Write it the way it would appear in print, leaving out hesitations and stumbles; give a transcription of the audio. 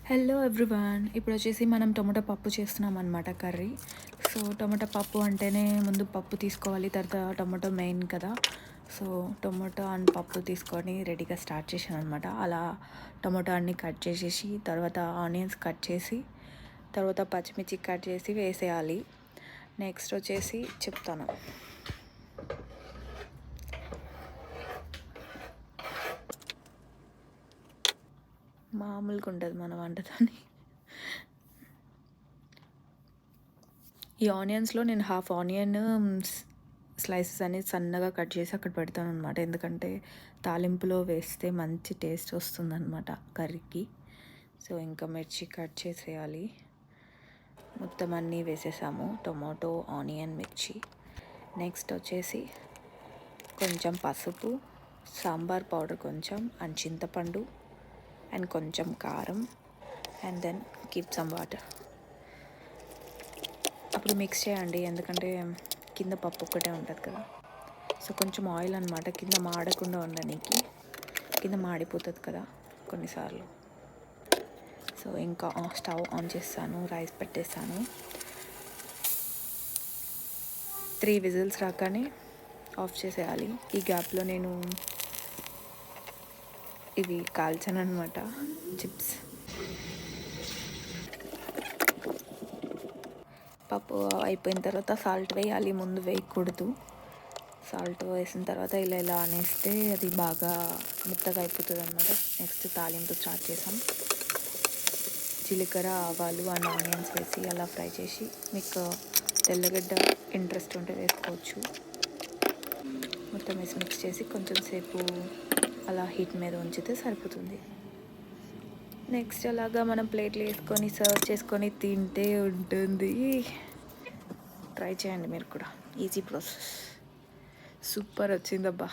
Hello everyone, ఇప్పుడు వచ్చేసి మనం టొమాటో పప్పు చేస్తున్నాం అనమాట కర్రీ. సో టొమాటో పప్పు అంటేనే ముందు పప్పు తీసుకోవాలి, తర్వాత టొమాటో మెయిన్ కదా. సో టొమాటో అండ్ పప్పు తీసుకొని రెడీగా స్టార్ట్ చేశాను అనమాట. అలా టొమాటో అన్ని కట్ చేసేసి, తర్వాత ఆనియన్స్ కట్ చేసి, తర్వాత పచ్చిమిర్చి కట్ చేసి వేసేయాలి. నెక్స్ట్ వచ్చేసి చెప్తాను. మామూలుగా ఉంటుంది మన వంటతోని. ఈ ఆనియన్స్లో నేను హాఫ్ ఆనియన్ స్లైసెస్ అనేది సన్నగా కట్ చేసి అక్కడ పెడతాను అనమాట. ఎందుకంటే తాలింపులో వేస్తే మంచి టేస్ట్ వస్తుందన్నమాట కర్రీకి. సో ఇంకా మిర్చి కట్ చేసేయాలి. మొత్తం అన్నీ వేసేసాము, టొమాటో, ఆనియన్, మిర్చి. నెక్స్ట్ వచ్చేసి కొంచెం పసుపు, సాంబార్ పౌడర్ కొంచెం, అండ్ చింతపండు, అండ్ కొంచెం కారం, and then keep some water. అప్పుడు మిక్స్ చేయండి, ఎందుకంటే కింద పప్పు ఒక్కటే ఉంటుంది కదా. సో కొంచెం ఆయిల్ అనమాట, కింద మాడకుండా ఉండడానికి. కింద మాడిపోతుంది కదా కొన్నిసార్లు. సో ఇంకా స్టవ్ ఆన్ చేస్తాను, రైస్ పెట్టేస్తాను. 3 విజిల్స్ రాగానే ఆఫ్ చేసేయాలి. ఈ గ్యాప్లో నేను ఇవి కాల్చాను అనమాట, చిప్స్. పప్పు అయిపోయిన తర్వాత సాల్ట్ వేయాలి, ముందు వేయకూడదు. సాల్ట్ వేసిన తర్వాత ఇలా అనేస్తే అది బాగా మెత్తగా అయిపోతుంది అనమాట. నెక్స్ట్ తాలింపు స్టార్ట్ చేసాం. జీలకర్ర, ఆవాలు అండ్ ఆనియన్స్ వేసి అలా ఫ్రై చేసి, మీకు తెల్లగడ్డ ఇంట్రెస్ట్ ఉంటే వేసుకోవచ్చు. మొత్తం వేసి మిక్స్ చేసి కొంచెం సేపు అలా హీట్ మీద ఉంచితే సరిపోతుంది. నెక్స్ట్ అలాగా మనం ప్లేట్లు వేసుకొని సర్వ్ చేసుకొని తింటే ఉంటుంది. ట్రై చేయండి మీరు కూడా, ఈజీ ప్రాసెస్. సూపర్ వచ్చిందబ్బా.